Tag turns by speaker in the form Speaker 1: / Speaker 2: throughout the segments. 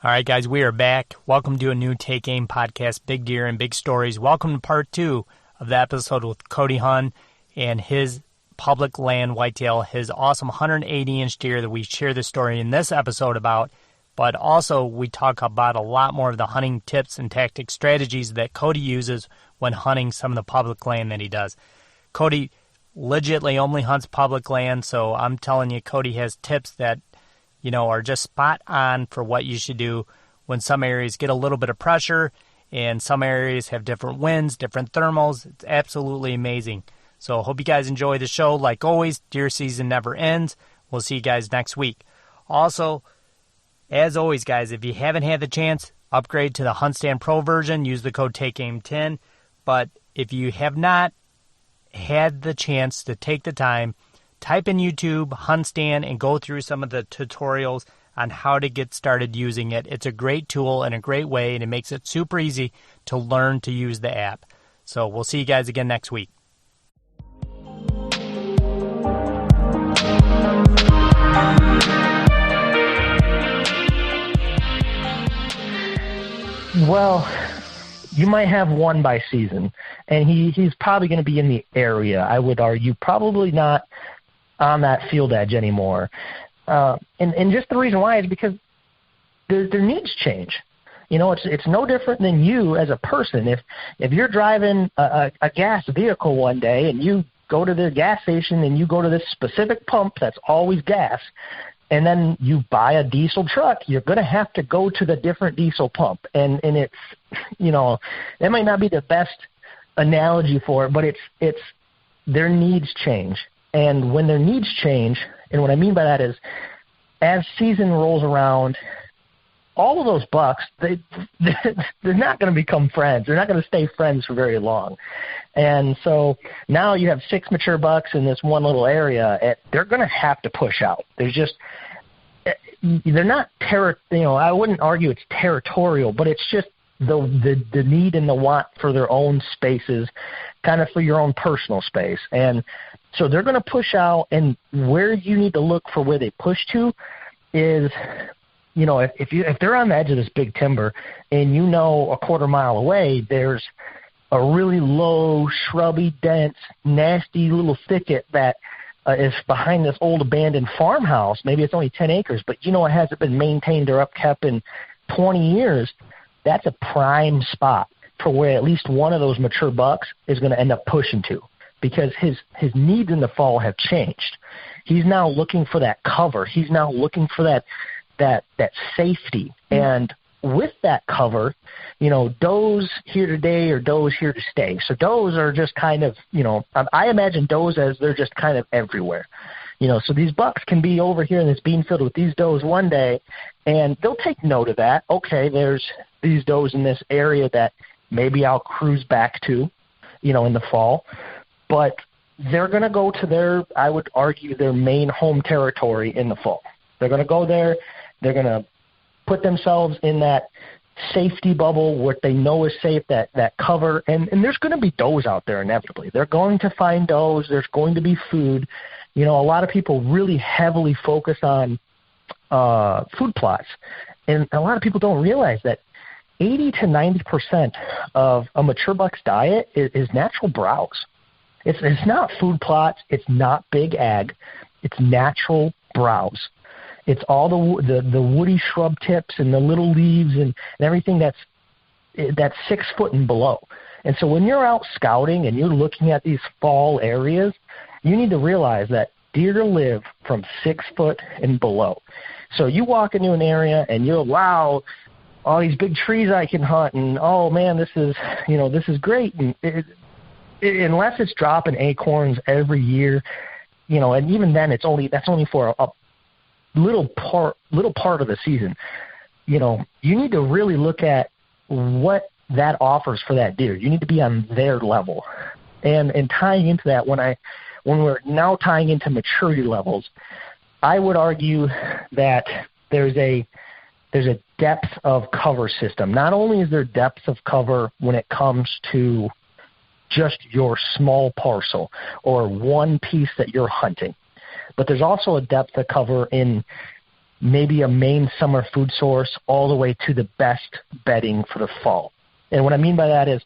Speaker 1: All right, guys, we are back. Welcome to a new Take Aim podcast, Big Deer and Big Stories. Welcome to part 2 of the episode with Cody Huhn and his public land whitetail, his awesome 180-inch deer that we share the story in this episode about. But also we talk about a lot more of the hunting tips and tactic strategies that Cody uses when hunting some of the public land that he does. Cody legitimately only hunts public land, so I'm telling you, Cody has tips that are just spot on for what you should do when some areas get a little bit of pressure and some areas have different winds, different thermals. It's absolutely amazing. So I hope you guys enjoy the show. Like always, deer season never ends. We'll see you guys next week. Also, as always, guys, if you haven't had the chance, upgrade to the HuntStand Pro version. Use the code TAKEAIM10. But if you have not had the chance to take the time, type in YouTube, HuntStand, and go through some of the tutorials on how to get started using it. It's a great tool and a great way, and it makes it super easy to learn to use the app. So we'll see you guys again next week.
Speaker 2: Well, you might have one by season, and he's probably going to be in the area, I would argue, probably not on that field edge anymore. And just the reason why is because their needs change. It's no different than you as a person. If you're driving a gas vehicle one day and you go to the gas station and you go to this specific pump that's always gas, and then you buy a diesel truck, you're going to have to go to the different diesel pump. And it's, that might not be the best analogy for it, but it's their needs change. And when their needs change, and what I mean by that is as season rolls around, all of those bucks, they're not going to become friends. They're not going to stay friends for very long. And so now you have 6 mature bucks in this one little area, and they're going to have to push out. They're not I wouldn't argue it's territorial, but it's just the need and the want for their own spaces, kind of for your own personal space. And so they're going to push out, and where you need to look for where they push to is, if they're on the edge of this big timber and a quarter mile away there's a really low, shrubby, dense, nasty little thicket that is behind this old abandoned farmhouse. Maybe it's only 10 acres, but it hasn't been maintained or upkept in 20 years. That's a prime spot for where at least one of those mature bucks is going to end up pushing to, because his needs in the fall have changed. He's now looking for that cover. He's now looking for that safety. And with that cover, does here today or does here to stay. So does are just kind of, I imagine does as they're just kind of everywhere. So these bucks can be over here in this bean field with these does one day, and they'll take note of that. Okay, there's these does in this area that maybe I'll cruise back to, in the fall. But they're going to go to I would argue, their main home territory in the fall. They're going to go there. They're going to put themselves in that safety bubble, what they know is safe, that cover. And there's going to be does out there inevitably. They're going to find does. There's going to be food. A lot of people really heavily focus on food plots. And a lot of people don't realize that 80 to 90% of a mature buck's diet is natural browse. It's not food plots. It's not big ag. It's natural browse. It's all the woody shrub tips and the little leaves and everything that's 6 foot and below. And so when you're out scouting and you're looking at these fall areas, you need to realize that deer live from 6 foot and below. So you walk into an area and you're, wow, all these big trees I can hunt, and oh man, this is great. And unless it's dropping acorns every year, and even then that's only for a little part of the season. You need to really look at what that offers for that deer. You need to be on their level. And tying into that, when we're now tying into maturity levels, I would argue that there's a depth of cover system. Not only is there depth of cover when it comes to just your small parcel or one piece that you're hunting, but there's also a depth of cover in maybe a main summer food source, all the way to the best bedding for the fall. And what I mean by that is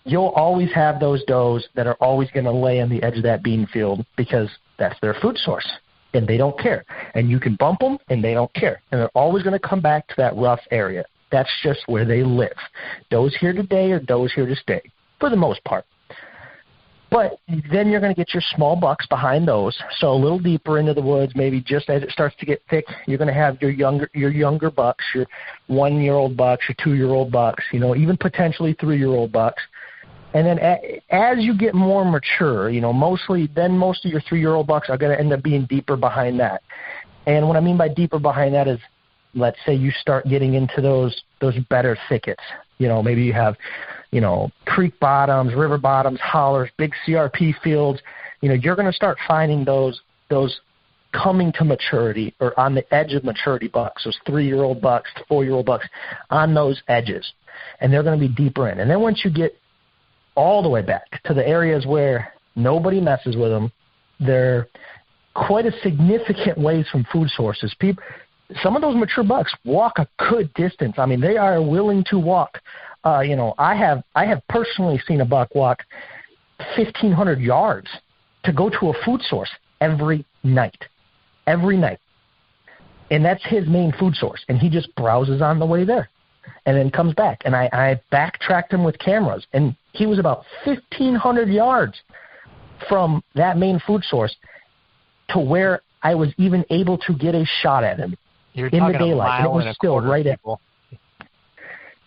Speaker 2: you'll always have those does that are always going to lay on the edge of that bean field because that's their food source, and they don't care. And you can bump them, and they don't care. And they're always going to come back to that rough area. That's just where they live. Does here today or does here to stay, for the most part. But then you're going to get your small bucks behind those. So a little deeper into the woods, maybe just as it starts to get thick, you're going to have your younger bucks, your 1-year-old bucks, your 2-year-old bucks, even potentially 3-year-old bucks. And then as you get more mature, most of your 3-year-old bucks are going to end up being deeper behind that. And what I mean by deeper behind that is, let's say you start getting into those better thickets. Maybe you have creek bottoms, river bottoms, hollers, big CRP fields. You're going to start finding those coming to maturity or on the edge of maturity bucks, those 3-year-old bucks, 4-year-old bucks on those edges. And they're going to be deeper in. And then once you get all the way back to the areas where nobody messes with them, they're quite a significant ways from food sources. Some of those mature bucks walk a good distance. I mean, they are willing to walk. I have personally seen a buck walk 1,500 yards to go to a food source every night. And that's his main food source. And he just browses on the way there and then comes back. And I backtracked him with cameras, and he was about 1,500 yards from that main food source to where I was even able to get a shot at him in the daylight. And it was still right at.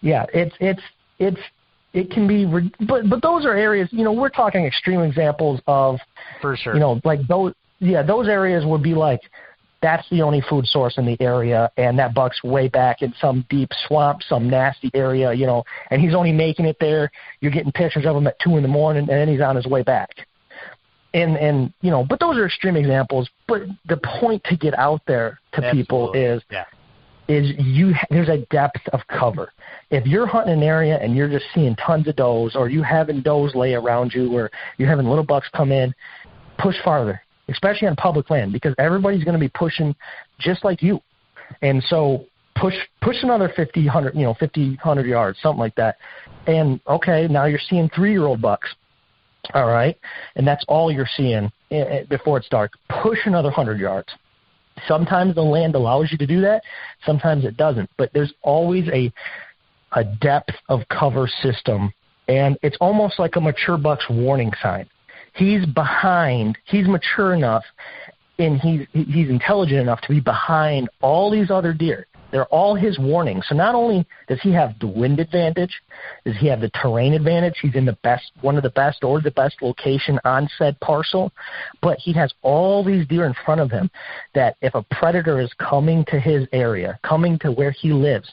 Speaker 2: Yeah, it can be, but those are areas. We're talking extreme examples of,
Speaker 1: for sure.
Speaker 2: Like those areas would be like, that's the only food source in the area, and that buck's way back in some deep swamp, some nasty area, and he's only making it there. You're getting pictures of him at 2 a.m, and then he's on his way back. And but those are extreme examples. But the point to get out there to people is there's a depth of cover. If you're hunting an area and you're just seeing tons of does, or you having does lay around you, or you're having little bucks come in, push farther, especially on public land, because everybody's going to be pushing just like you. And so push another 50, 100 yards, something like that. And okay, now you're seeing 3-year-old bucks. All right, and that's all you're seeing before it's dark. Push another 100 yards. Sometimes the land allows you to do that. Sometimes it doesn't. But there's always a depth of cover system, and it's almost like a mature buck's warning sign. He's behind. He's mature enough, and he's intelligent enough to be behind all these other deer. They're all his warnings. So not only does he have the wind advantage, does he have the terrain advantage, he's in one of the best or the best location on said parcel, but he has all these deer in front of him that if a predator is coming to his area, coming to where he lives,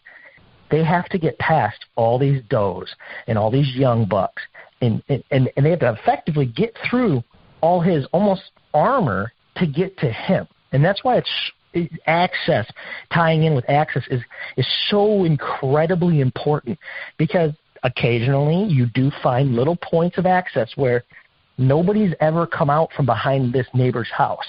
Speaker 2: they have to get past all these does and all these young bucks. And they have to effectively get through all his almost armor to get to him. And that's why access, tying in with access is so incredibly important, because occasionally you do find little points of access where nobody's ever come out from behind this neighbor's house.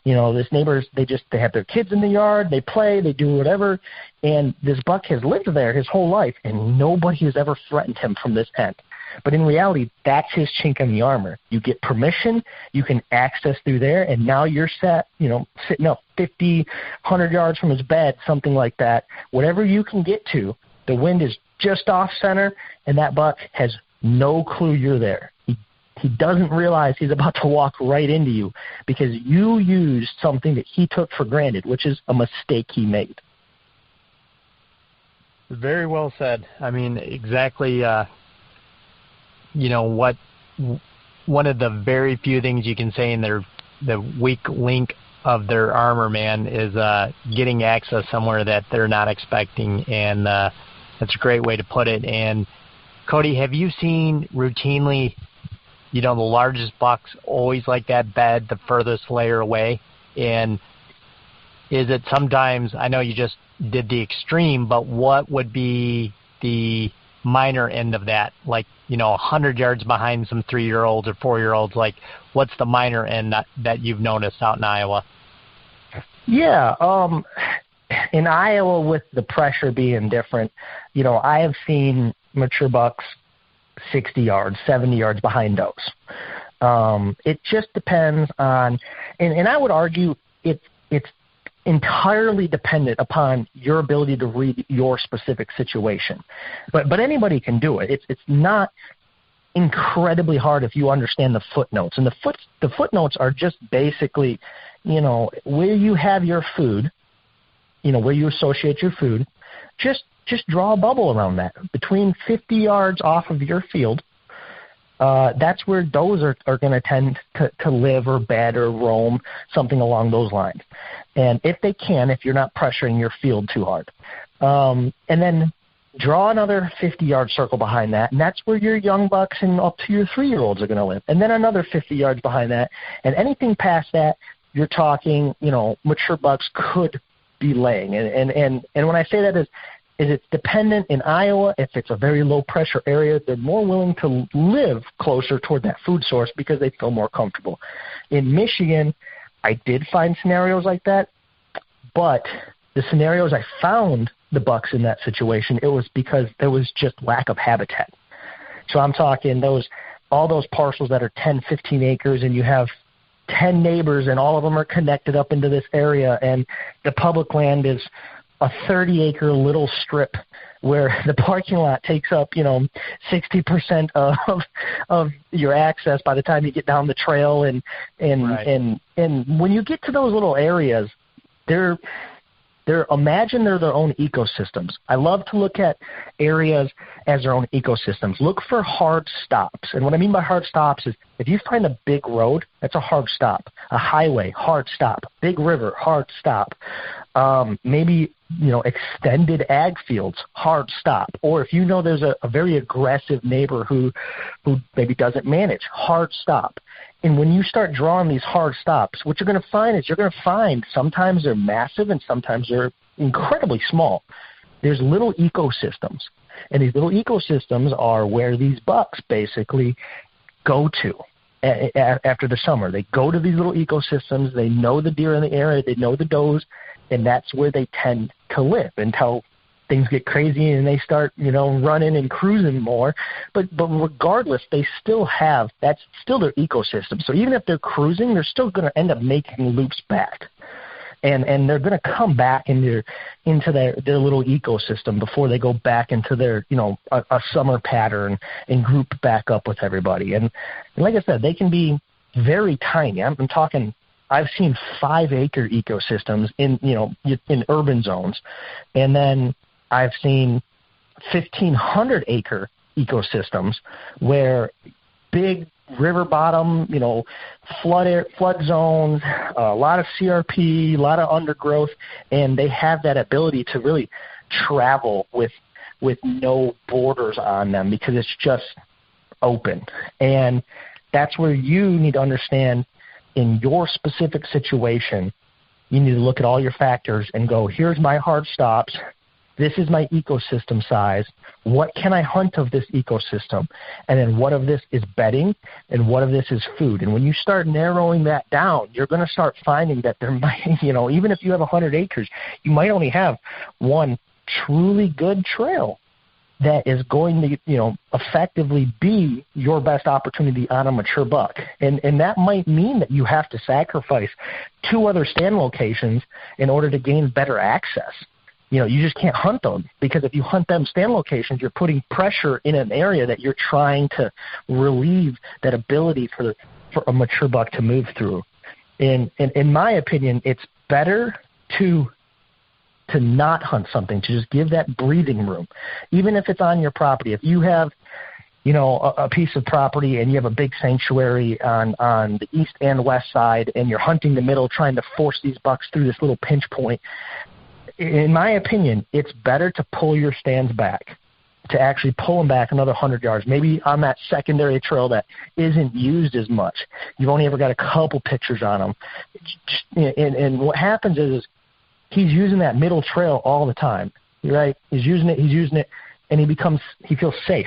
Speaker 2: This neighbor's, they have their kids in the yard, they play, they do whatever, and this buck has lived there his whole life, and nobody has ever threatened him from this end. But in reality, that's his chink in the armor. You get permission, you can access through there, and now you're sitting up 50, 100 yards from his bed, something like that. Whatever you can get to, the wind is just off center, and that buck has no clue you're there. He doesn't realize he's about to walk right into you because you used something that he took for granted, which is a mistake he made.
Speaker 1: Very well said. I mean, exactly. What one of the very few things you can say in the weak link of their armor, man, is getting access somewhere that they're not expecting, and that's a great way to put it. And Cody, have you seen routinely, the largest bucks always like that bed the furthest layer away? And is it sometimes, I know you just did the extreme, but what would be the minor end of that? Like, 100 yards behind some 3-year-olds or 4-year-olds, like what's the minor end that you've noticed out in Iowa?
Speaker 2: Yeah. In Iowa, with the pressure being different, I have seen mature bucks 60 yards, 70 yards behind does. It just depends on, and I would argue it's entirely dependent upon your ability to read your specific situation. But anybody can do it. It's not incredibly hard if you understand the footnotes. And the footnotes are just basically, where you have your food, where you associate your food, just draw a bubble around that. Between 50 yards off of your field, that's where does are going to tend to live or bed or roam, something along those lines. And if you're not pressuring your field too hard. And then draw another 50-yard circle behind that, and that's where your young bucks and up to your 3-year-olds are going to live. And then another 50 yards behind that. And anything past that, you're talking, mature bucks could be laying. And when I say that is it's dependent. In Iowa, if it's a very low-pressure area, they're more willing to live closer toward that food source because they feel more comfortable. In Michigan, I did find scenarios like that, but the scenarios I found the bucks in that situation, it was because there was just lack of habitat. So I'm talking all those parcels that are 10, 15 acres, and you have 10 neighbors, and all of them are connected up into this area, and the public land is a 30-acre little strip where the parking lot takes up, 60% of your access by the time you get down the trail, and when you get to those little areas, they're their own ecosystems. I love to look at areas as their own ecosystems. Look for hard stops. And what I mean by hard stops is if you find a big road, that's a hard stop. A highway, hard stop. Big river, hard stop. Maybe, extended ag fields, hard stop. Or if there's a very aggressive neighbor who maybe doesn't manage, hard stop. And when you start drawing these hard stops, what you're going to find is sometimes they're massive and sometimes they're incredibly small. There's little ecosystems. And these little ecosystems are where these bucks basically go to after the summer. They go to these little ecosystems. They know the deer in the area. They know the does. And that's where they tend to live until things get crazy and they start, running and cruising more. But regardless, that's still their ecosystem. So even if they're cruising, they're still going to end up making loops back. And they're going to come back into their little ecosystem before they go back into their, a summer pattern and group back up with everybody. And like I said, they can be very tiny. I'm talking, I've seen 5-acre ecosystems in urban zones. And then I've seen 1,500-acre ecosystems where big river bottom, flood zones, a lot of CRP, a lot of undergrowth, and they have that ability to really travel with no borders on them because it's just open. And that's where you need to understand in your specific situation, you need to look at all your factors and go, here's my hard stops. This is my ecosystem size. What can I hunt of this ecosystem? And then what of this is bedding and what of this is food? And when you start narrowing that down, you're going to start finding that there might, even if you have 100 acres, you might only have one truly good trail that is going to, effectively be your best opportunity on a mature buck. And that might mean that you have to sacrifice 2 other stand locations in order to gain better access. You just can't hunt them because if you hunt them stand locations, you're putting pressure in an area that you're trying to relieve that ability for a mature buck to move through. And in my opinion, it's better to not hunt something, to just give that breathing room, even if it's on your property. If you have, a piece of property and you have a big sanctuary on the east and west side and you're hunting the middle, trying to force these bucks through this little pinch point, in my opinion, it's better to pull your stands back, to actually pull them back another 100 yards, maybe on that secondary trail that isn't used as much. You've only ever got a couple pictures on them. And what happens is he's using that middle trail all the time, right? He's using it, and he feels safe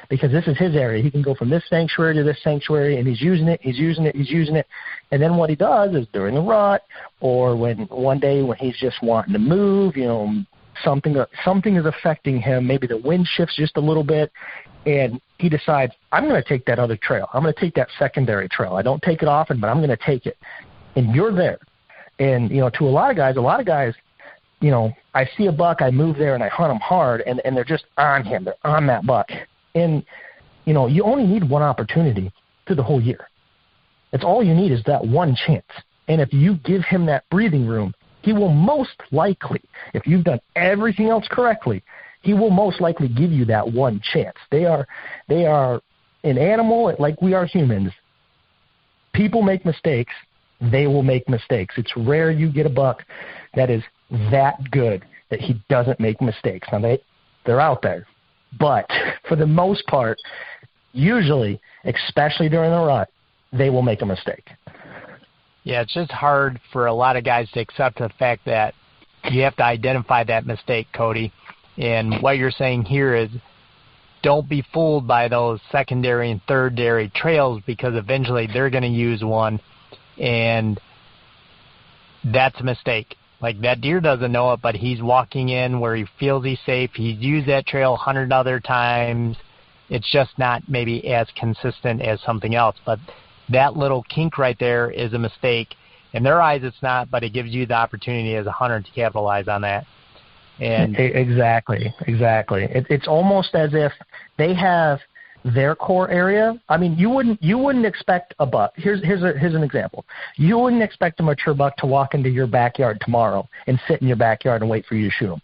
Speaker 2: because this is his area. He can go from this sanctuary to this sanctuary, and he's using it. And then what he does is during the rut, or when one day when he's just wanting to move, something is affecting him. Maybe the wind shifts just a little bit, and he decides, I'm going to take that other trail. I'm going to take that secondary trail. I don't take it often, but I'm going to take it. And you're there. And, to a lot of guys, I see a buck, I move there, and I hunt him hard, and they're just on him. They're on that buck. And, you only need one opportunity through the whole year. It's all you need is that one chance. And if you give him that breathing room, he will most likely, if you've done everything else correctly, he will most likely give you that one chance. They are an animal like we are humans. People make mistakes. They will make mistakes. It's rare you get a buck that is that good that he doesn't make mistakes. Now, they're out there. But for the most part, usually, especially during the rut, they will make a mistake.
Speaker 1: Yeah, it's just hard for a lot of guys to accept the fact that you have to identify that mistake, Cody. And what you're saying here is don't be fooled by those secondary and tertiary trails, because eventually they're going to use one, and that's a mistake. Like, that deer doesn't know it, but he's walking in where he feels he's safe. He's used that trail 100 other times. It's just not maybe as consistent as something else. But that little kink right there is a mistake. In their eyes, it's not, but it gives you the opportunity as a hunter to capitalize on that. And
Speaker 2: exactly. It's almost as if they have their core area. I mean, you wouldn't expect a buck. Here's an example. You wouldn't expect a mature buck to walk into your backyard tomorrow and sit in your backyard and wait for you to shoot him.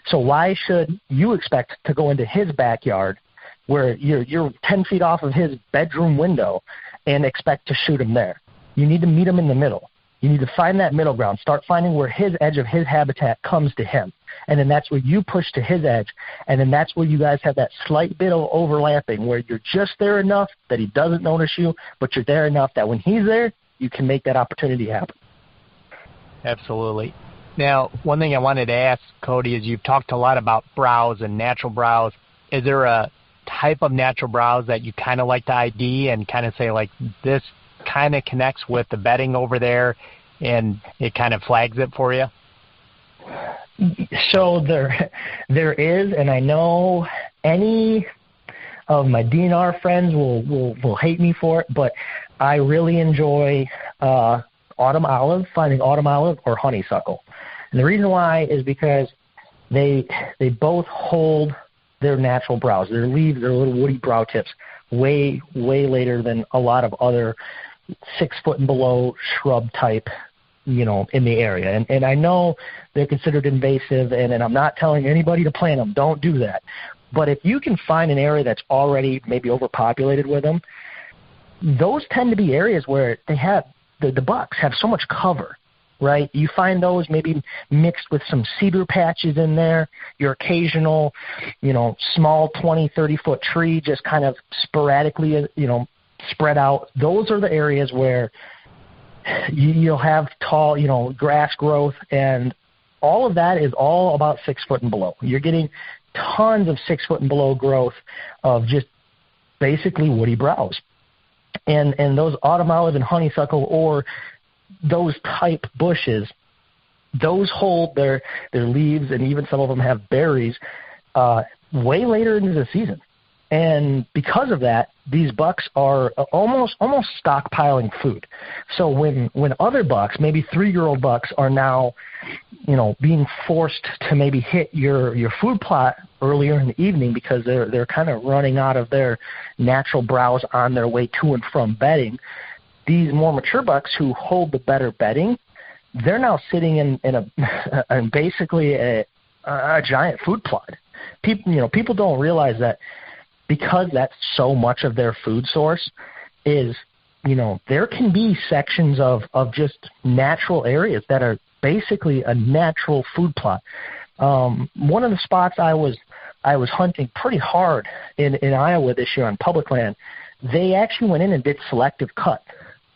Speaker 2: So why should you expect to go into his backyard where you're 10 feet off of his bedroom window and expect to shoot him there? You need to meet him in the middle. You need to find that middle ground. Start finding where his edge of his habitat comes to him. And then that's where you push to his edge. And then that's where you guys have that slight bit of overlapping where you're just there enough that he doesn't notice you, but you're there enough that when he's there, you can make that opportunity happen.
Speaker 1: Absolutely. Now, one thing I wanted to ask, Cody, is you've talked a lot about browse and natural browse. Is there a type of natural browse that you kind of like to ID and kind of say, like, this kind of connects with the bedding over there, and it kind of flags it for you?
Speaker 2: So there is, and I know any of my DNR friends will hate me for it, but I really enjoy autumn olive, finding autumn olive or honeysuckle. And the reason why is because they both hold their natural browse, their leaves, their little woody brow tips, way later than a lot of other 6 foot and below shrub type, in the area. And I know they're considered invasive, and I'm not telling anybody to plant them. Don't do that. But if you can find an area that's already maybe overpopulated with them, those tend to be areas where they have the bucks have so much cover, right? You find those maybe mixed with some cedar patches in there, your occasional, small 20, 30-foot tree just kind of sporadically, spread out. Those are the areas where you'll have tall, grass growth, and all of that is all about 6 foot and below. You're getting tons of 6 foot and below growth of just basically woody browse. And those autumn olive and honeysuckle or those type bushes, those hold their leaves, and even some of them have berries way later into the season. And because of that, these bucks are almost stockpiling food. So when other bucks, maybe 3-year-old bucks, are now, being forced to maybe hit your food plot earlier in the evening because they're kind of running out of their natural browse on their way to and from bedding, these more mature bucks who hold the better bedding, they're now sitting in basically a giant food plot. People don't realize that. Because that's so much of their food source is, there can be sections of just natural areas that are basically a natural food plot. One of the spots I was hunting pretty hard in Iowa this year on public land, they actually went in and did selective cut.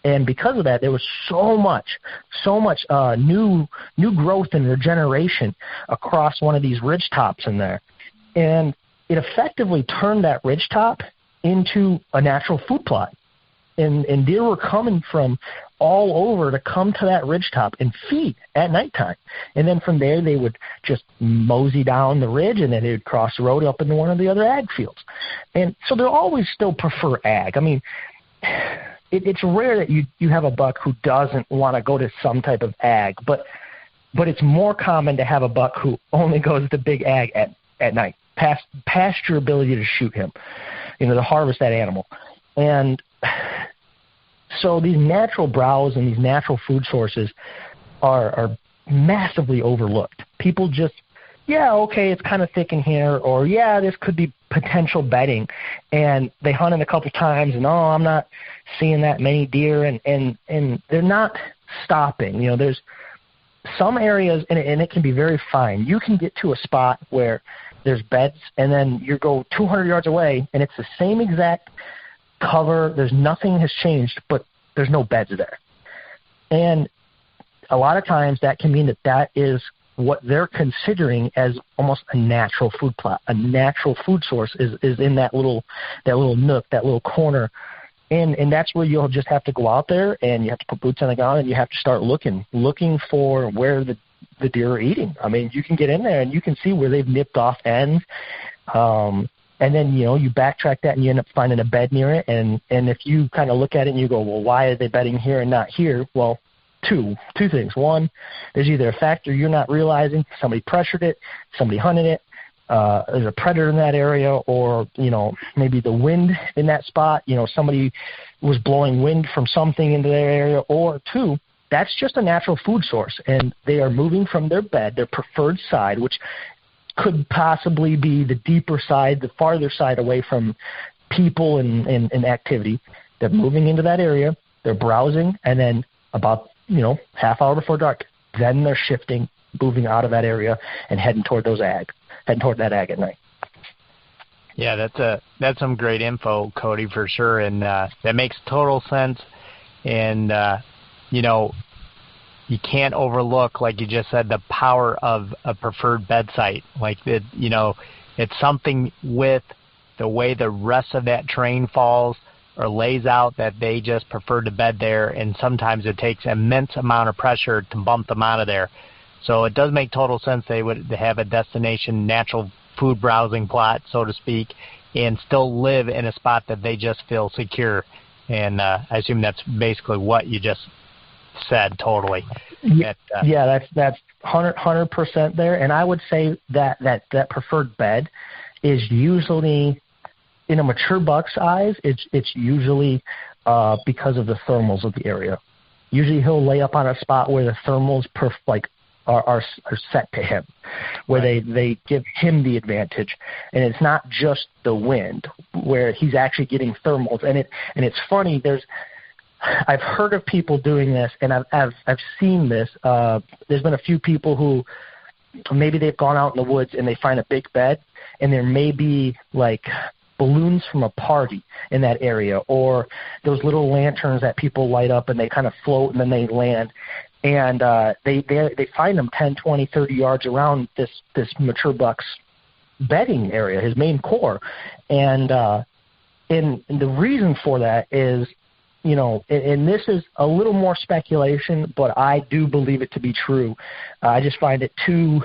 Speaker 2: And because of that, there was so much new growth and regeneration across one of these ridge tops in there. And it effectively turned that ridgetop into a natural food plot. And deer were coming from all over to come to that ridgetop and feed at nighttime. And then from there, they would just mosey down the ridge, and then they would cross the road up into one of the other ag fields. And so they'll always still prefer ag. I mean, it's rare that you have a buck who doesn't want to go to some type of ag, but it's more common to have a buck who only goes to big ag at night, past your ability to shoot him, to harvest that animal. And so these natural browse and these natural food sources are massively overlooked. People just, okay, it's kind of thick in here, or this could be potential bedding. And they hunt it a couple times, and I'm not seeing that many deer, and they're not stopping. There's some areas, and it can be very fine. You can get to a spot where there's beds, and then you go 200 yards away, and it's the same exact cover. There's nothing has changed, but there's no beds there. And a lot of times that can mean that is what they're considering as almost a natural food plot. A natural food source is in that little nook, that little corner. And that's where you'll just have to go out there, and you have to put boots on the ground, and you have to start looking for where the deer are eating. I mean, you can get in there and you can see where they've nipped off ends. And then, you backtrack that and you end up finding a bed near it. And if you kind of look at it and you go, well, why are they bedding here and not here? Well, two things. One, there's either a factor you're not realizing, somebody pressured it, somebody hunted it, there's a predator in that area, or, maybe the wind in that spot, somebody was blowing wind from something into their area, or two, that's just a natural food source, and they are moving from their bed, their preferred side, which could possibly be the deeper side, the farther side away from people and activity. They're moving into that area, they're browsing, and then about, half hour before dark, then they're shifting, moving out of that area and heading toward that ag at night.
Speaker 1: Yeah, that's some great info, Cody, for sure, and that makes total sense. And you can't overlook, like you just said, the power of a preferred bed site. Like it's something with the way the rest of that terrain falls or lays out that they just prefer to bed there, and sometimes it takes immense amount of pressure to bump them out of there. So it does make total sense they would have a destination natural food browsing plot, so to speak, and still live in a spot that they just feel secure. And I assume that's basically what you just said. Totally.
Speaker 2: That's 100% there. And I would say that preferred bed is usually, in a mature buck's eyes, it's usually because of the thermals of the area. Usually he'll lay up on a spot where the thermals are set to him, where they give him the advantage, and it's not just the wind, where he's actually getting thermals. And it's funny. I've heard of people doing this, and I've seen this. There's been a few people who maybe they've gone out in the woods and they find a big bed, and there may be like balloons from a party in that area, or those little lanterns that people light up and they kind of float and then they land. And they find them 10, 20, 30 yards around this mature buck's bedding area, his main core. And the reason for that is, and this is a little more speculation, but I do believe it to be true. I just find it too,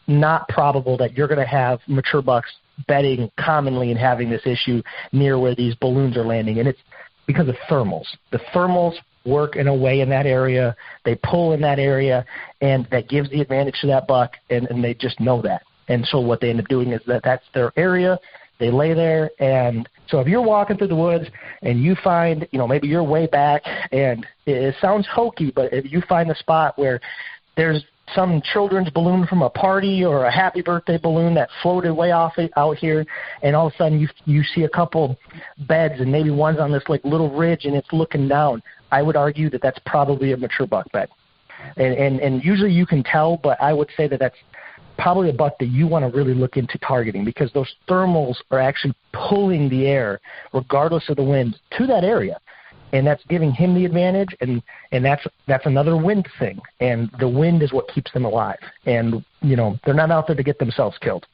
Speaker 2: not probable that you're going to have mature bucks bedding commonly and having this issue near where these balloons are landing. And it's because of thermals. The thermals work in a way in that area. They pull in that area, and that gives the advantage to that buck, and they just know that. And so what they end up doing is that's their area. They lay there, and so if you're walking through the woods and you find, maybe you're way back, and it sounds hokey, but if you find a spot where there's some children's balloon from a party or a happy birthday balloon that floated way off out here, and all of a sudden you see a couple beds, and maybe one's on this like little ridge and it's looking down, I would argue that that's probably a mature buck bed. And usually you can tell, but I would say that that's probably a buck that you want to really look into targeting, because those thermals are actually pulling the air, regardless of the wind, to that area. and that's giving him the advantage, and that's another wind thing, and the wind is what keeps them alive, and they're not out there to get themselves killed.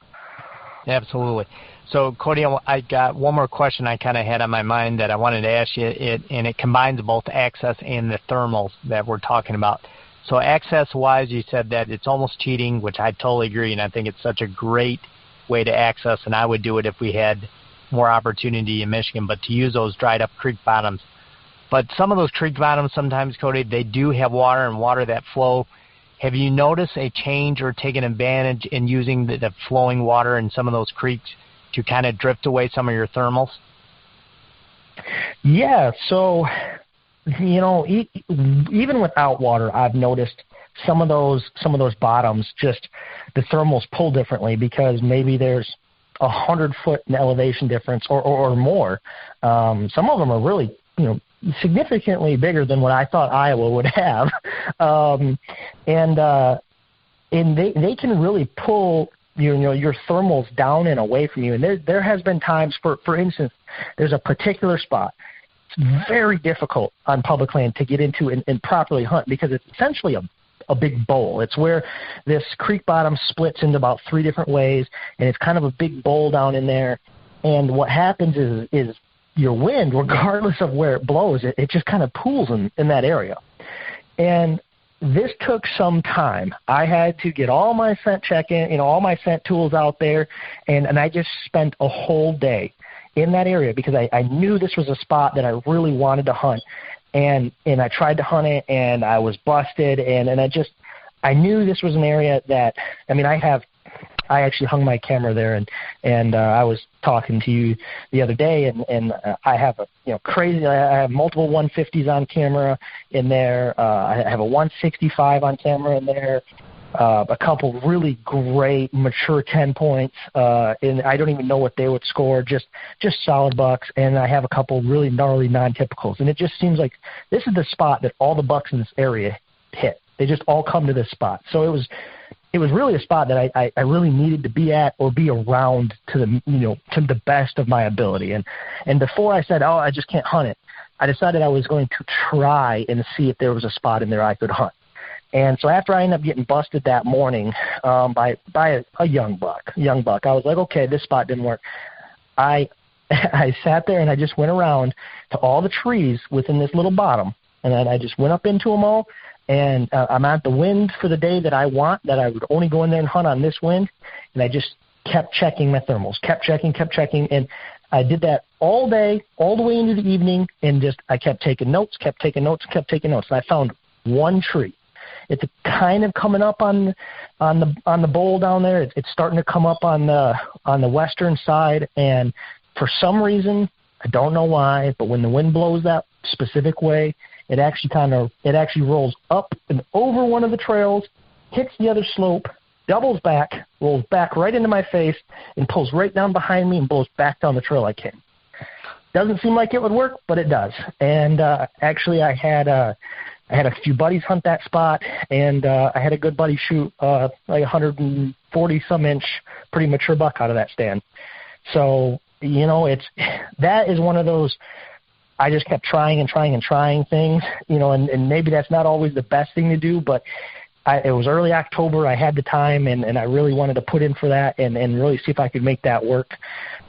Speaker 1: Absolutely. So, Cody, I got one more question I kind of had on my mind that I wanted to ask you, and it combines both access and the thermals that we're talking about. So access-wise, you said that it's almost cheating, which I totally agree, and I think it's such a great way to access, and I would do it if we had more opportunity in Michigan, but to use those dried-up creek bottoms. But some of those creek bottoms sometimes, Cody, they do have water and water that flow. Have you noticed a change or taken advantage in using the flowing water in some of those creeks to kind of drift away some of your thermals?
Speaker 2: Yeah, so, even without water, I've noticed some of those bottoms, just the thermals pull differently because maybe there's 100-foot in elevation difference or more. Some of them are really, significantly bigger than what I thought Iowa would have. And they can really pull your thermals down and away from you. And there has been times, for instance, there's a particular spot. It's very difficult on public land to get into and properly hunt because it's essentially a big bowl. It's where this creek bottom splits into about 3 different ways, and it's kind of a big bowl down in there. And what happens is your wind, regardless of where it blows, it just kind of pools in that area. And this took some time. I had to get all my scent check-in, all my scent tools out there, and I just spent a whole day in that area because I knew this was a spot that I really wanted to hunt. And I tried to hunt it, and I was busted, and I knew this was an area that, I actually hung my camera there, and I was talking to you the other day, and I have I have multiple 150s on camera in there. I have a 165 on camera in there. A couple really great mature 10 points, and I don't even know what they would score, just solid bucks, and I have a couple really gnarly non-typicals, and it just seems like this is the spot that all the bucks in this area hit. They just all come to this spot. So it was really a spot that I really needed to be at or be around to the best of my ability. And before I said, I just can't hunt it, I decided I was going to try and see if there was a spot in there I could hunt. And so after I ended up getting busted that morning by a young buck, I was like, okay, this spot didn't work. I sat there and I just went around to all the trees within this little bottom, and then I just went up into them all. And I'm at the wind for the day that I want, that I would only go in there and hunt on this wind. And I just kept checking my thermals, kept checking. And I did that all day, all the way into the evening. And I kept taking notes. And I found one tree. It's kind of coming up on the bowl down there. It's starting to come up on the western side. And for some reason, I don't know why, but when the wind blows that specific way, it actually rolls up and over one of the trails, hits the other slope, doubles back, rolls back right into my face, and pulls right down behind me and blows back down the trail I came. Doesn't seem like it would work, but it does. And actually, I had a few buddies hunt that spot, and I had a good buddy shoot like 140-some inch, pretty mature buck out of that stand. So that is one of those. I just kept trying things, and maybe that's not always the best thing to do, but it was early October. I had the time, and I really wanted to put in for that and really see if I could make that work.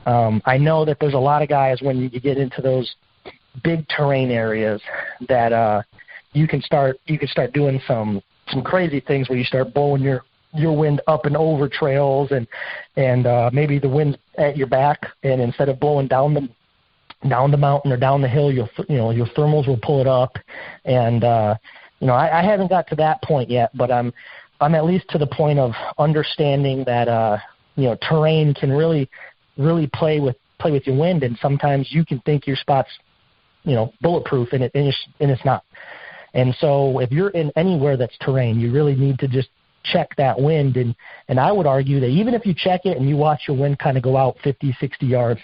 Speaker 2: I know that there's a lot of guys when you get into those big terrain areas that you can start doing some crazy things where you start blowing your wind up and over trails, and maybe the wind's at your back, and instead of blowing down the mountain or down the hill, your thermals will pull it up. And I haven't got to that point yet, but I'm at least to the point of understanding that terrain can really play with your wind, and sometimes you can think your spot's bulletproof, and it's not. And so if you're in anywhere that's terrain, you really need to just check that wind, and I would argue that even if you check it and you watch your wind kind of go out 50, 60 yards,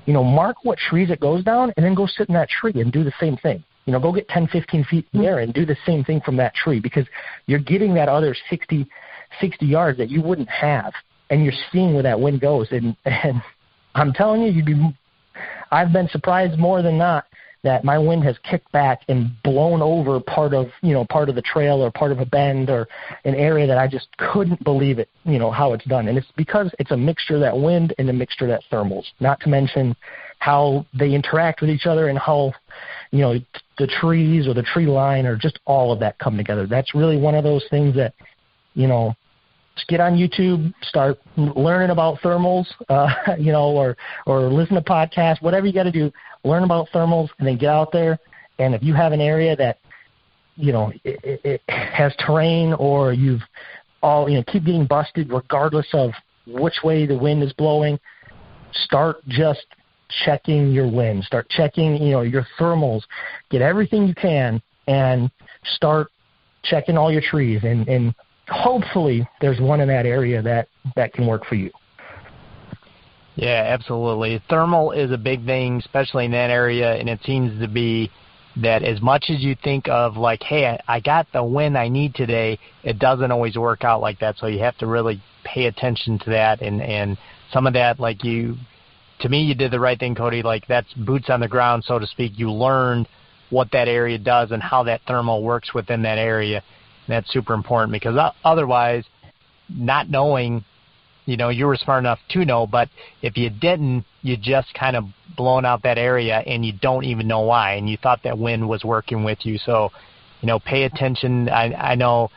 Speaker 2: mark what trees it goes down, and then go sit in that tree and do the same thing. Go get 10, 15 feet in the air and do the same thing from that tree, because you're getting that other 60 yards that you wouldn't have, and you're seeing where that wind goes. And I'm telling you, I've been surprised more than not that my wind has kicked back and blown over part of the trail or part of a bend or an area that I just couldn't believe it, how it's done. And it's because it's a mixture of that wind and a mixture of that thermals, not to mention how they interact with each other and how, the trees or the tree line or just all of that come together. That's really one of those things that, just get on YouTube, start learning about thermals, or listen to podcasts, whatever you got to do, learn about thermals, and then get out there. And if you have an area that, it has terrain or keep getting busted regardless of which way the wind is blowing, start just checking your wind. Start checking, your thermals. Get everything you can and start checking all your trees. And hopefully there's one in that area that can work for you.
Speaker 1: Yeah, absolutely. Thermal is a big thing, especially in that area, and it seems to be that as much as you think of like, hey, I got the wind I need today, it doesn't always work out like that. So you have to really pay attention to that. And some of that, to me, you did the right thing, Cody. Like, that's boots on the ground, so to speak. You learned what that area does and how that thermal works within that area. And that's super important because otherwise, not knowing, you were smart enough to know, but if you didn't, you just kind of blown out that area and you don't even know why. And you thought that wind was working with you. So, pay attention. I know,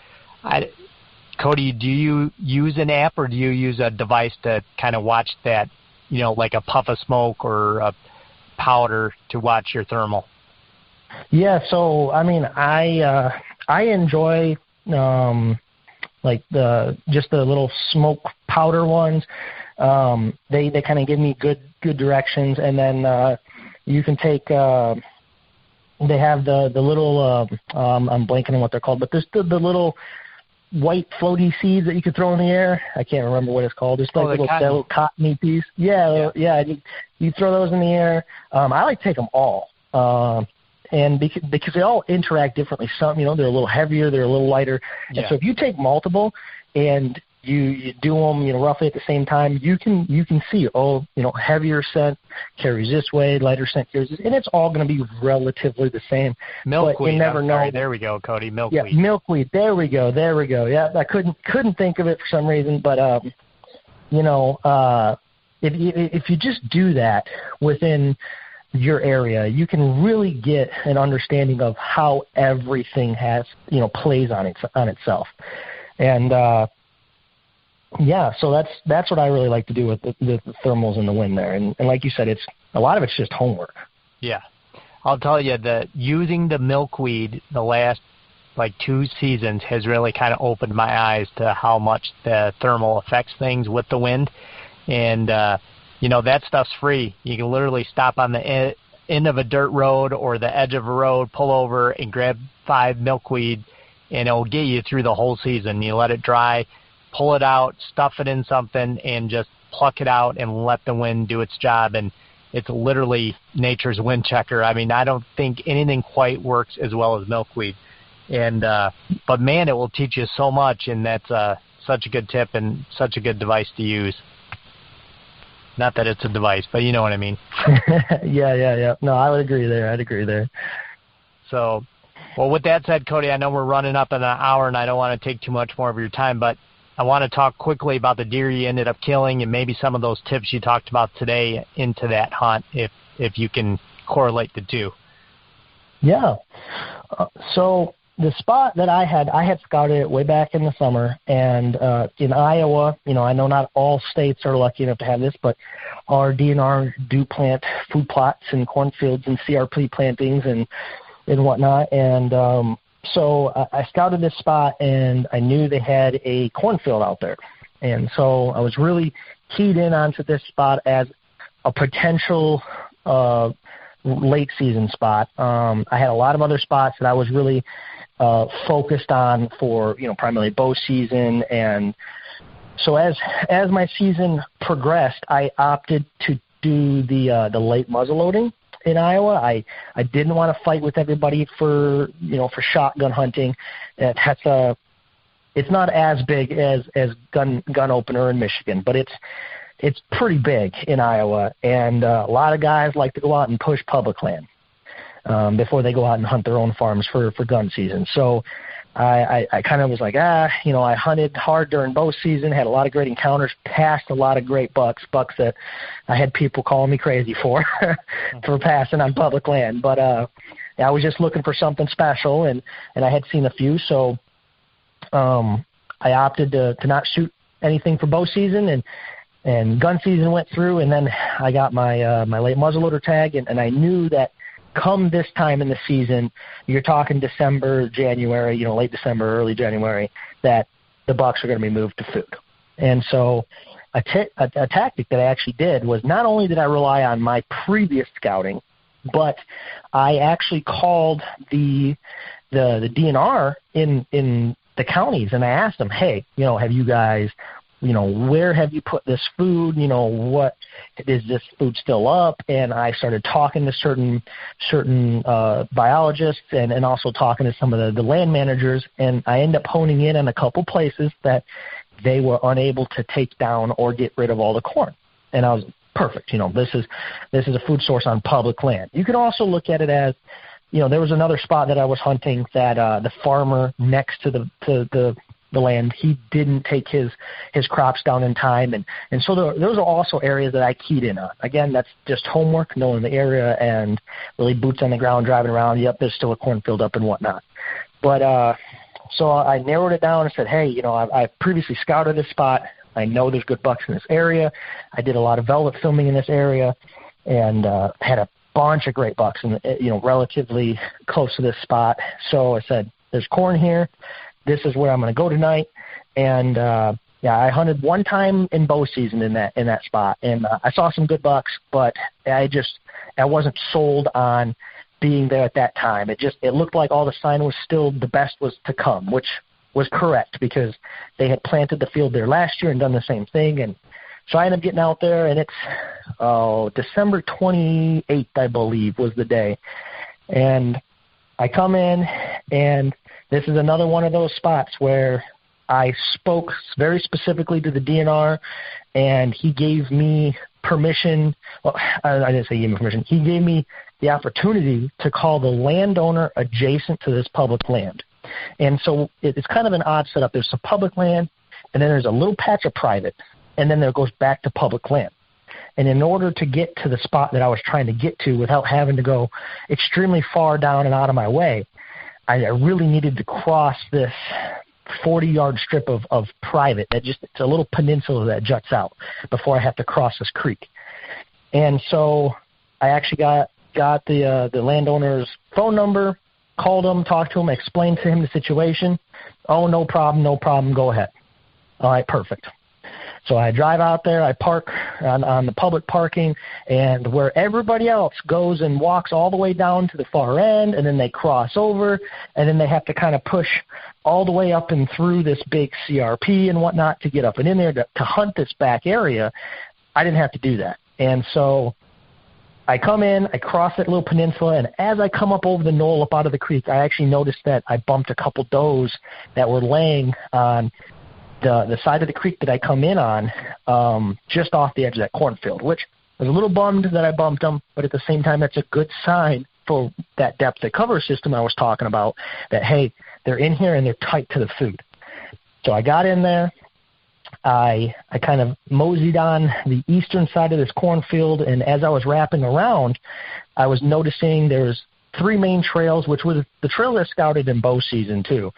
Speaker 1: Cody, do you use an app or do you use a device to kind of watch that, like a puff of smoke or a powder to watch your thermal?
Speaker 2: Yeah, so I enjoy the little smoke powder ones. They kind of give me good directions, and then you can take. They have the little I'm blanking on what they're called, but there's the little white floaty seeds that you can throw in the air. I can't remember what it's called. It's like that little cottony piece. Yeah. You throw those in the air. I like to take them all, and because they all interact differently. Some, they're a little heavier, they're a little lighter. Yeah. And so if you take multiple and you do them, roughly at the same time, you can see, heavier scent carries this way, lighter scent carries this, and it's all going to be relatively the same.
Speaker 1: Milkweed.
Speaker 2: You never know.
Speaker 1: There we go, Cody. Milkweed.
Speaker 2: Yeah, milkweed. There we go. Yeah, I couldn't think of it for some reason, but if you just do that within your area, you can really get an understanding of how everything plays on itself, and. Yeah, so that's what I really like to do with the thermals and the wind there. And like you said, a lot of it's just homework.
Speaker 1: Yeah. I'll tell you that using the milkweed the last 2 seasons has really kind of opened my eyes to how much the thermal affects things with the wind. And, that stuff's free. You can literally stop on the end of a dirt road or the edge of a road, pull over and grab 5 milkweed, and it'll get you through the whole season. You let it dry, pull it out, stuff it in something, and just pluck it out and let the wind do its job. And it's literally nature's wind checker. I don't think anything quite works as well as milkweed. And but man, it will teach you so much, and that's such a good tip and such a good device to use. Not that it's a device, but you know what I mean.
Speaker 2: Yeah. No, I would agree there.
Speaker 1: So, well, with that said, Cody, I know we're running up in an hour, and I don't want to take too much more of your time, but I want to talk quickly about the deer you ended up killing and maybe some of those tips you talked about today into that hunt, if you can correlate the two.
Speaker 2: Yeah. So the spot that I had scouted it way back in the summer, and in Iowa, I know not all states are lucky enough to have this, but our DNR do plant food plots and cornfields and CRP plantings and whatnot, and so I scouted this spot, and I knew they had a cornfield out there. And so I was really keyed in onto this spot as a potential late-season spot. I had a lot of other spots that I was really focused on for, primarily bow season. And so as my season progressed, I opted to do the late muzzleloading in Iowa. I didn't want to fight with everybody for shotgun hunting. It's not as big as gun opener in Michigan, but it's pretty big in Iowa, and a lot of guys like to go out and push public land. before they go out and hunt their own farms for gun season. So I kind of was like, I hunted hard during bow season, had a lot of great encounters, passed a lot of great bucks that I had people calling me crazy for passing on public land. But I was just looking for something special, and I had seen a few, so I opted to not shoot anything for bow season, and gun season went through, and then I got my late muzzleloader tag, and I knew that come this time in the season, you're talking December, January, late December, early January, that the bucks are going to be moved to food. And so a tactic that I actually did was not only did I rely on my previous scouting, but I actually called the DNR in the counties, and I asked them, hey, have you guys, where have you put this food? What is this food still up? And I started talking to certain biologists and also talking to some of the land managers, and I ended up honing in on a couple places that they were unable to take down or get rid of all the corn. And I was perfect. This is a food source on public land. You can also look at it as, there was another spot that I was hunting that the farmer next to the land, he didn't take his crops down in time, and so those are also areas that I keyed in on. Again, that's just homework, knowing the area and really boots on the ground, driving around. Yep, there's still a cornfield up and whatnot. But so I narrowed it down and said, hey, I've previously scouted this spot. I know there's good bucks in this area. I did a lot of velvet filming in this area, and had a bunch of great bucks, and relatively close to this spot. So I said, there's corn here. This is where I'm going to go tonight. And I hunted one time in bow season in that spot, and I saw some good bucks, but I wasn't sold on being there at that time. It looked like all the sign was still the best was to come, which was correct because they had planted the field there last year and done the same thing. And so I ended up getting out there, and it's December 28th, I believe, was the day. And I come in, and this is another one of those spots where I spoke very specifically to the DNR, and he gave me permission. Well, I didn't say he gave me permission. He gave me the opportunity to call the landowner adjacent to this public land. And so it's kind of an odd setup. There's some public land, and then there's a little patch of private, and then there goes back to public land. And in order to get to the spot that I was trying to get to without having to go extremely far down and out of my way, I really needed to cross this 40-yard strip of private. It's a little peninsula that juts out before I have to cross this creek. And so I actually got the landowner's phone number, called him, talked to him, explained to him the situation. Oh, no problem, go ahead. All right, perfect. So I drive out there, I park on the public parking, and where everybody else goes and walks all the way down to the far end, and then they cross over, and then they have to kind of push all the way up and through this big CRP and whatnot to get up and in there to hunt this back area. I didn't have to do that. And so I come in, I cross that little peninsula, and as I come up over the knoll up out of the creek, I actually noticed that I bumped a couple does that were laying on the side of the creek that I come in on, just off the edge of that cornfield, which I was a little bummed that I bumped them, but at the same time, that's a good sign for that depth of cover system I was talking about, that, hey, they're in here and they're tight to the food. So I got in there. I kind of moseyed on the eastern side of this cornfield, and as I was wrapping around, I was noticing there's 3 main trails, which was the trail that I scouted in bow season too.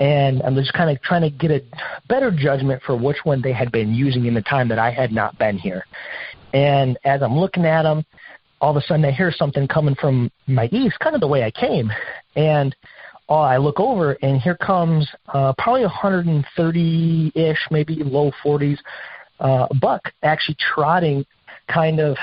Speaker 2: And I'm just kind of trying to get a better judgment for which one they had been using in the time that I had not been here. And as I'm looking at them, all of a sudden I hear something coming from my east, kind of the way I came. And I look over, and here comes probably 130-ish, maybe low 40s, buck actually trotting kind of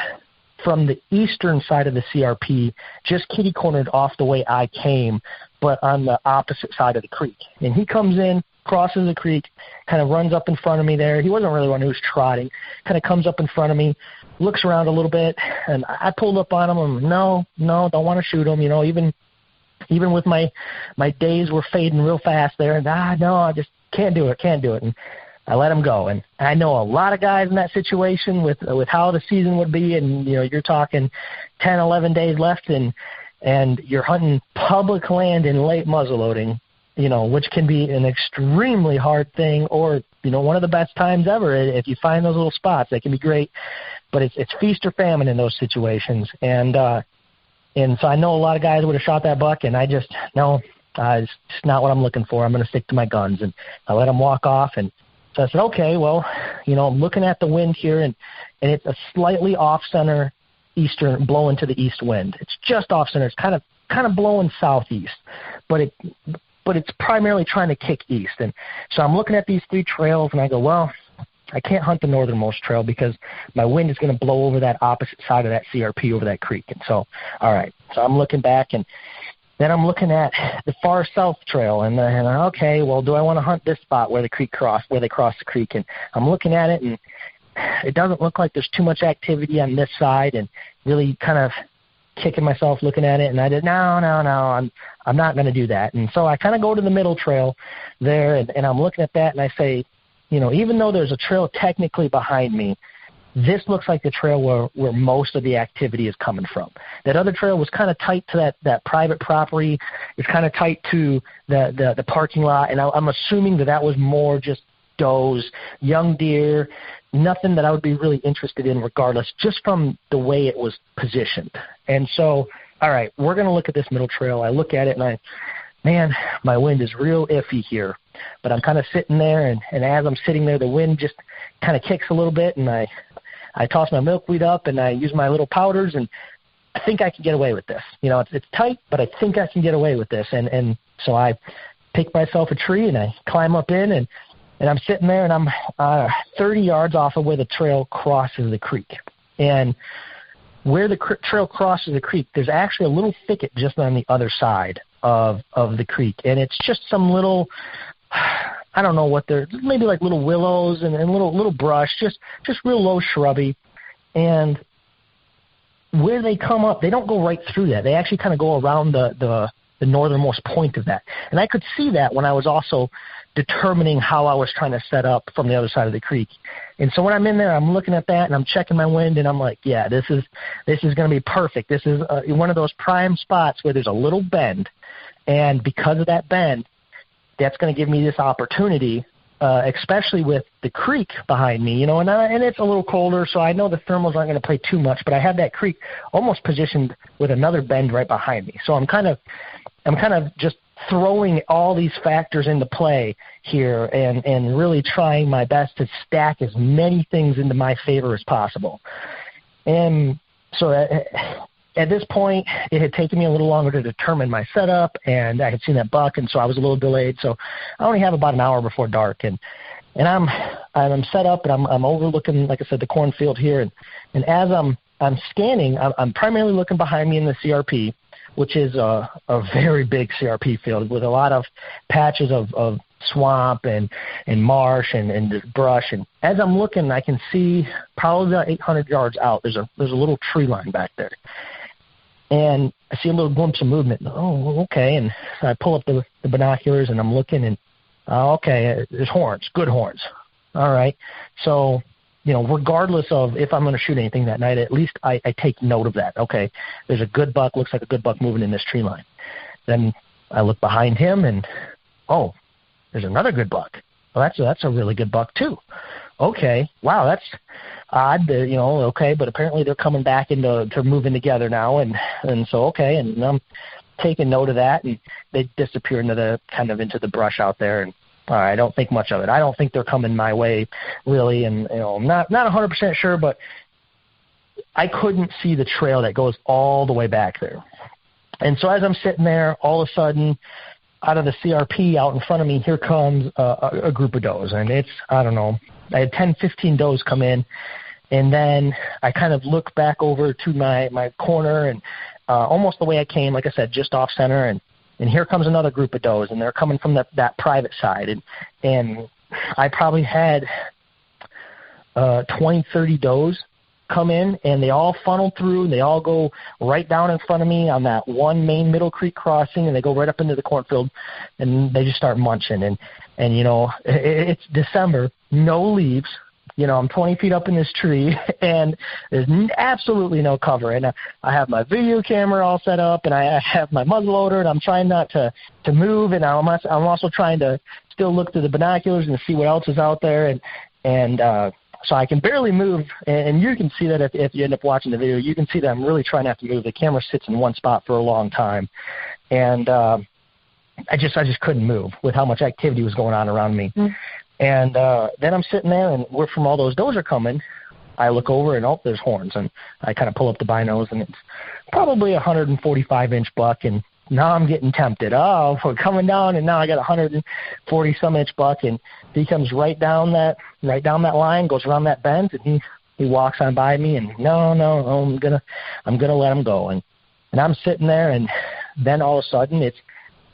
Speaker 2: from the eastern side of the CRP, just kitty-cornered off the way I came, but on the opposite side of the creek. And he comes in, crosses the creek, kind of runs up in front of me there. He wasn't really one who was trotting, kind of comes up in front of me, looks around a little bit, and I pulled up on him. I'm, no, don't want to shoot him, even with my days were fading real fast there, and no, I just can't do it. And I let him go. And I know a lot of guys in that situation with how the season would be, and you're talking 10, 11 days left, and and you're hunting public land in late muzzleloading, which can be an extremely hard thing, or, one of the best times ever. If you find those little spots, they can be great, but it's feast or famine in those situations. And so I know a lot of guys would have shot that buck, and I just, no, it's not what I'm looking for. I'm going to stick to my guns, and I let them walk off. And so I said, okay, well, I'm looking at the wind here, and it's a slightly off-center eastern, blowing to the east wind. It's just off-center. It's kind of blowing southeast, but it's primarily trying to kick east. And so I'm looking at these 3 trails, and I go, well, I can't hunt the northernmost trail because my wind is going to blow over that opposite side of that CRP over that creek. And so, all right, so I'm looking back, and then I'm looking at the far south trail, and okay, well, do I want to hunt this spot where they cross the creek? And I'm looking at it, and it doesn't look like there's too much activity on this side, and really kind of kicking myself looking at it, and I did, no, I'm not going to do that. And so I kind of go to the middle trail there, and I'm looking at that, and I say, even though there's a trail technically behind me, this looks like the trail where most of the activity is coming from. That other trail was kind of tight to that private property. It's kind of tight to the parking lot, and I'm assuming that was more just does, young deer, nothing that I would be really interested in regardless, just from the way it was positioned. And so, all right, we're going to look at this middle trail. I look at it, and man, my wind is real iffy here. But I'm kind of sitting there, and as I'm sitting there, the wind just kind of kicks a little bit, and I toss my milkweed up, and I use my little powders, and I think I can get away with this. It's tight, but I think I can get away with this. And so I pick myself a tree, and I climb up in, and I'm sitting there, and I'm 30 yards off of where the trail crosses the creek. And where the trail crosses the creek, there's actually a little thicket just on the other side of the creek. And it's just some little, I don't know what they're, maybe like little willows and little brush, just real low shrubby. And where they come up, they don't go right through that. They actually kind of go around the northernmost point of that. And I could see that when I was also determining how I was trying to set up from the other side of the creek. And so when I'm in there, I'm looking at that, and I'm checking my wind, and I'm like, yeah, this is going to be perfect. This is one of those prime spots where there's a little bend. And because of that bend, that's going to give me this opportunity, especially with the creek behind me, and it's a little colder, so I know the thermals aren't going to play too much, but I have that creek almost positioned with another bend right behind me. So I'm kind of just throwing all these factors into play here and really trying my best to stack as many things into my favor as possible. And so at this point, it had taken me a little longer to determine my setup, and I had seen that buck, and so I was a little delayed. So I only have about an hour before dark, and I'm set up, and I'm overlooking, like I said, the cornfield here. And as I'm scanning, I'm primarily looking behind me in the CRP, which is a very big CRP field with a lot of patches of swamp and marsh and brush. And as I'm looking, I can see probably about 800 yards out, there's a little tree line back there. And I see a little glimpse of movement. Oh, okay. And so I pull up the binoculars, and I'm looking, and okay, there's horns, good horns. All right. So, regardless of if I'm going to shoot anything that night, at least I take note of that. Okay, there's a good buck, looks like a good buck moving in this tree line. Then I look behind him, and oh, there's another good buck. Well, that's a really good buck too. Okay, wow, that's odd. Okay, but apparently they're coming back into moving together now, and so okay, and I'm taking note of that, and they disappear into the brush out there, and I don't think much of it. I don't think they're coming my way, really, and I'm not 100% sure, but I couldn't see the trail that goes all the way back there. And so as I'm sitting there, all of a sudden, out of the CRP out in front of me, here comes a group of does, and it's, I don't know, I had 10, 15 does come in, and then I kind of look back over to my corner, and almost the way I came, like I said, just off center, and here comes another group of does, and they're coming from that private side. And I probably had 20, 30 does come in, and they all funnel through, and they all go right down in front of me on that one main middle creek crossing, and they go right up into the cornfield, and they just start munching. And it's December, no leaves, I'm 20 feet up in this tree, and there's absolutely no cover. And I have my video camera all set up, and I have my muzzleloader, and I'm trying not to move, and I'm also trying to still look through the binoculars and see what else is out there, and so I can barely move. And you can see that if you end up watching the video, you can see that I'm really trying not to move. The camera sits in one spot for a long time, and I just couldn't move with how much activity was going on around me. Mm-hmm. And then I'm sitting there, and where from all those does are coming, I look over, and there's horns. And I kind of pull up the binos, and it's probably a 145-inch buck. And now I'm getting tempted. Oh, we're coming down, and now I got a 140-some-inch buck. And he comes right down that line, goes around that bend, and he walks on by me. And no, I'm gonna let him go. And I'm sitting there, and then all of a sudden, it's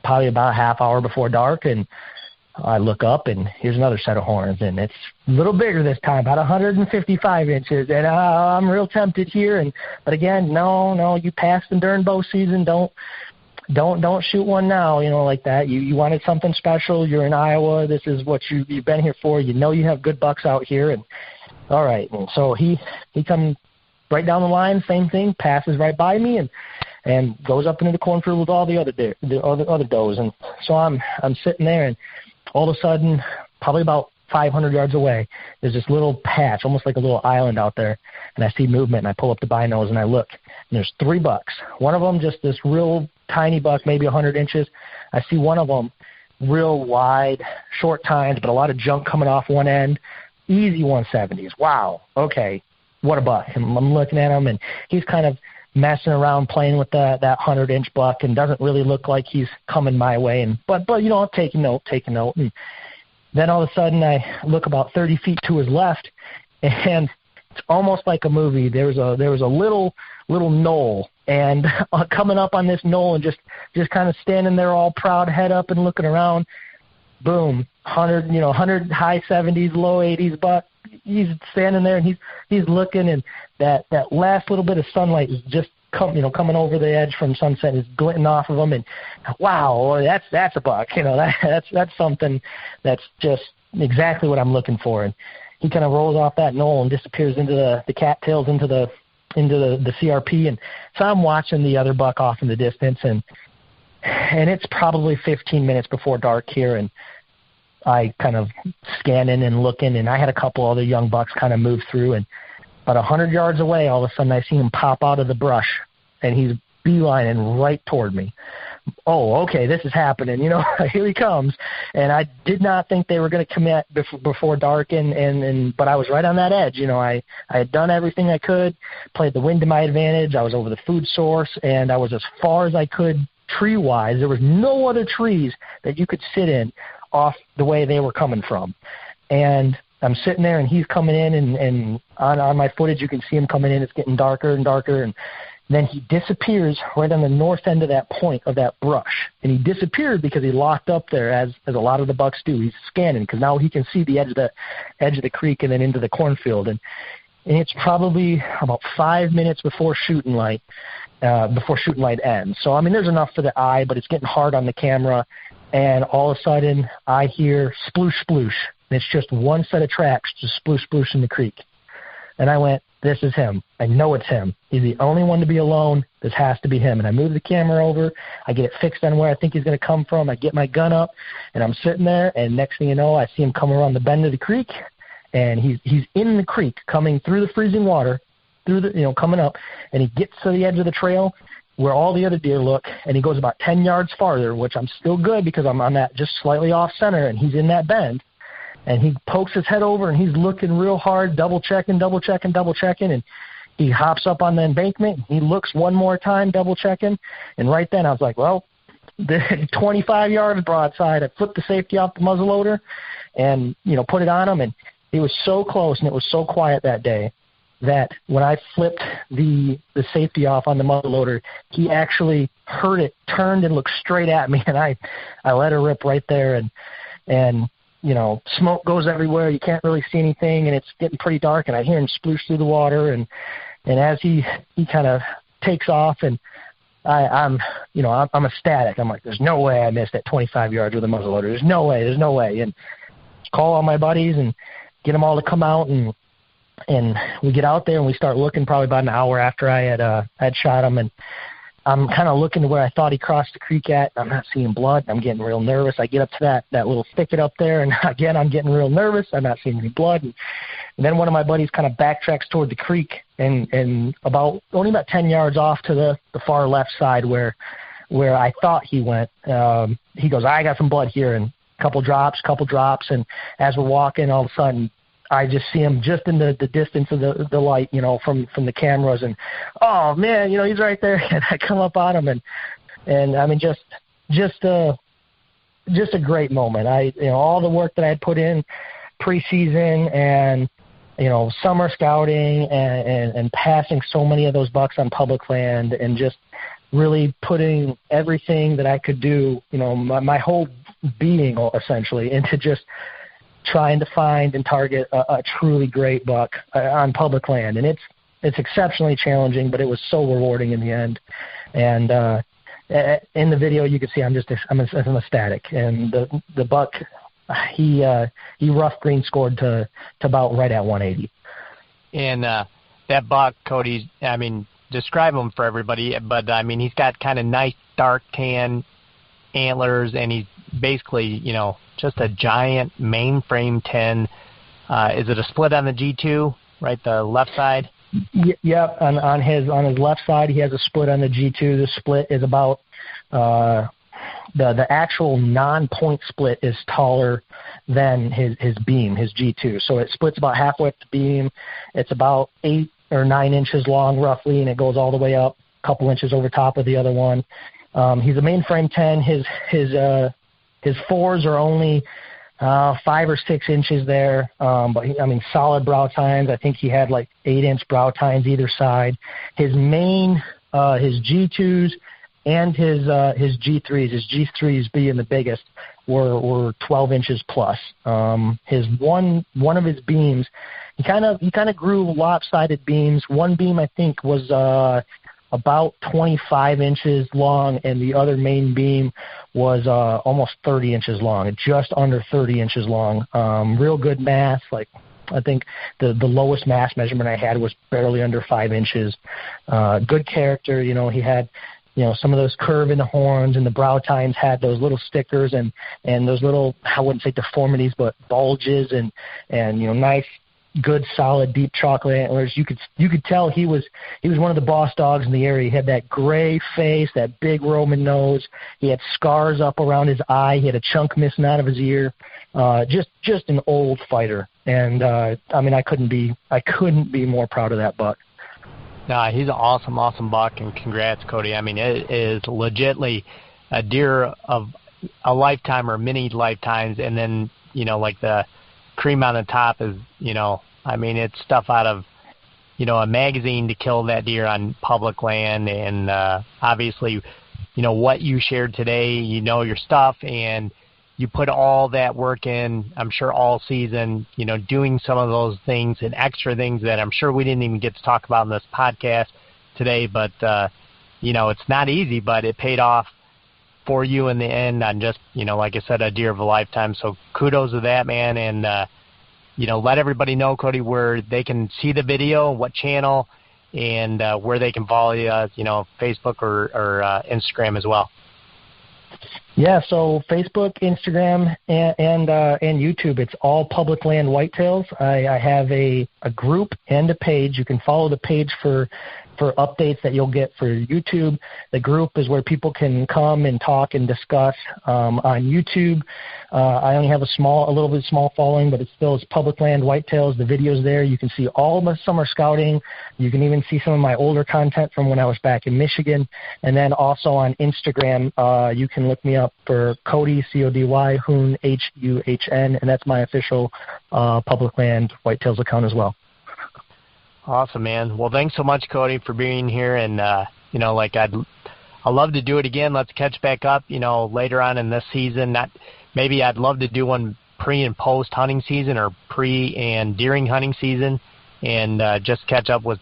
Speaker 2: probably about a half hour before dark, and I look up, and here's another set of horns, and it's a little bigger this time, about 155 inches, and I'm real tempted here. But again, no, you passed them during bow season. Don't shoot one now, like that. You wanted something special. You're in Iowa. This is what you've been here for. You have good bucks out here, and all right. And so he comes right down the line, same thing, passes right by me, and goes up into the cornfield with all the other does. And so I'm sitting there, and all of a sudden, probably about 500 yards away, there's this little patch, almost like a little island out there, and I see movement, and I pull up the binos, and I look, and there's 3 bucks. One of them just this real tiny buck, maybe 100 inches. I see one of them real wide, short tines, but a lot of junk coming off one end, easy 170s. Wow, okay, what a buck. And I'm looking at him, and he's kind of messing around playing with that 100-inch buck, and doesn't really look like he's coming my way. But I'm taking note. And then all of a sudden I look about 30 feet to his left, and it's almost like a movie. There was a little knoll, and coming up on this knoll, and just kind of standing there all proud, head up and looking around. Boom, 100 high 70s, low 80s buck. He's standing there, and he's looking, and that last little bit of sunlight is just coming over the edge from sunset, is glinting off of him, and wow, that's a buck. That's something that's just exactly what I'm looking for. And he kind of rolls off that knoll and disappears into the cattails, into the CRP. And so I'm watching the other buck off in the distance, and it's probably 15 minutes before dark here, and I kind of scanning and looking, and I had a couple other young bucks kind of move through, and about 100 yards away, all of a sudden I see him pop out of the brush, and he's beelining right toward me. Oh, okay, this is happening. Here he comes. And I did not think they were going to commit before dark, but I was right on that edge. I had done everything I could, played the wind to my advantage. I was over the food source, and I was as far as I could tree-wise. There was no other trees that you could sit in off the way they were coming from. And I'm sitting there, and he's coming in, and on my footage you can see him coming in. It's getting darker and darker, and then he disappears right on the north end of that point of that brush. And he disappeared because he locked up there, as a lot of the bucks do. He's scanning because now he can see the edge of the creek and then into the cornfield. And it's probably about 5 minutes before shooting light ends. So, there's enough for the eye, but it's getting hard on the camera. And all of a sudden, I hear sploosh, sploosh. And it's just one set of tracks, just sploosh, sploosh in the creek. And I went, this is him. I know it's him. He's the only one to be alone. This has to be him. And I move the camera over. I get it fixed on where I think he's going to come from. I get my gun up, and I'm sitting there. And next thing you know, I see him come around the bend of the creek, and he's in the creek, coming through the freezing water, coming up, and he gets to the edge of the trail where all the other deer look, and he goes about 10 yards farther, which I'm still good because I'm on that just slightly off center, and he's in that bend. And he pokes his head over, and he's looking real hard, double-checking, and he hops up on the embankment. He looks one more time, double-checking, and right then I was like, well, 25 yards broadside. I flipped the safety off the muzzleloader and, put it on him, and he was so close, and it was so quiet that day that when I flipped the safety off on the muzzleloader, he actually heard it, turned, and looked straight at me, and I let her rip right there, and smoke goes everywhere. You can't really see anything, and it's getting pretty dark, and I hear him sploosh through the water, and as he kind of takes off, and I'm ecstatic. I'm like, there's no way I missed that 25 yards with a muzzleloader. There's no way. And call all my buddies and get them all to come out, and we get out there and we start looking probably about an hour after I had shot him, and I'm kind of looking to where I thought he crossed the creek at. I'm not seeing blood. I'm getting real nervous. I get up to that little thicket up there, and again, I'm getting real nervous. I'm not seeing any blood. And then one of my buddies kind of backtracks toward the creek, and only about 10 yards off to the far left side where I thought he went. He goes, I got some blood here, and couple drops. And as we're walking, all of a sudden, I just see him just in the distance of the light, from the cameras, and oh man, he's right there. And I come up on him, and I mean, just a great moment. All the work that I had put in preseason and summer scouting and passing so many of those bucks on public land, and just really putting everything that I could do, my whole being essentially, into just trying to find and target a truly great buck on public land. And it's exceptionally challenging, but it was so rewarding in the end. And in the video, you can see I'm ecstatic. And the buck, he rough green scored to about right at 180.
Speaker 1: And that buck, Cody, I mean, describe him for everybody, but I mean, he's got kind of nice dark tan antlers, and he's basically, just a giant mainframe 10. Is it a split on the G2, right, the left side?
Speaker 2: Yep, on his left side, he has a split on the G2. The split is about the actual non-point split is taller than his beam, his G2. So it splits about halfway up the beam. It's about 8 or 9 inches long, roughly, and it goes all the way up a couple inches over top of the other one. He's a mainframe 10. His fours are only 5 or 6 inches there, but solid brow tines. I think he had like 8-inch brow tines either side. His main, his G2s and his G3s, his G3s being the biggest, were 12 inches plus. His one of his beams, he kind of grew lopsided beams. One beam I think was about 25 inches long, and the other main beam was almost 30 inches long, just under 30 inches long. Real good mass. Like, I think the lowest mass measurement I had was barely under 5 inches. Good character. He had some of those curve in the horns, and the brow tines had those little stickers and those little, I wouldn't say deformities, but bulges and nice, good, solid, deep chocolate antlers. You could tell he was one of the boss dogs in the area. He had that gray face, that big Roman nose. He had scars up around his eye. He had a chunk missing out of his ear. Just an old fighter. And I couldn't be more proud of that buck.
Speaker 1: No, he's an awesome buck, and congrats, Cody. I mean, it is legitimately a deer of a lifetime or many lifetimes, and then like the cream on the top is, it's stuff out of, a magazine to kill that deer on public land. And obviously, what you shared today, your stuff, and you put all that work in, I'm sure, all season, doing some of those things and extra things that I'm sure we didn't even get to talk about in this podcast today. But, it's not easy, but it paid off for you in the end on just, like I said, a deer of a lifetime. So kudos to that, man. And, let everybody know, Cody, where they can see the video, what channel, and where they can follow you, Facebook or Instagram as well.
Speaker 2: Yeah, so Facebook, Instagram, and YouTube, it's all Public Land Whitetails. I have a group and a page. You can follow the page for updates that you'll get for YouTube. The group is where people can come and talk and discuss. On YouTube, I only have a little bit small following, but it still is Public Land Whitetails. The video's there. You can see all my summer scouting. You can even see some of my older content from when I was back in Michigan. And then also on Instagram, you can look me up for Cody, C-O-D-Y, Huhn, H-U-H-N, and that's my official Public Land Whitetails account as well.
Speaker 1: Awesome, man. Well, thanks so much, Cody, for being here. And, I'd love to do it again. Let's catch back up, later on in this season. Maybe I'd love to do one pre and post hunting season, or pre and during hunting season, and just catch up with,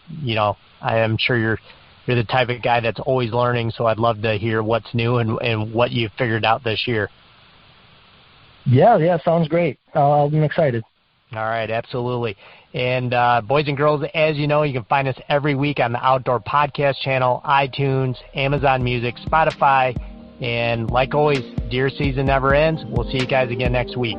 Speaker 1: I am sure you're the type of guy that's always learning. So I'd love to hear what's new and what you've figured out this year.
Speaker 2: Yeah, sounds great. I'm excited.
Speaker 1: All right, absolutely. And boys and girls, as you know, you can find us every week on the Outdoor Podcast channel, iTunes, Amazon Music, Spotify, and like always, deer season never ends. We'll see you guys again next week.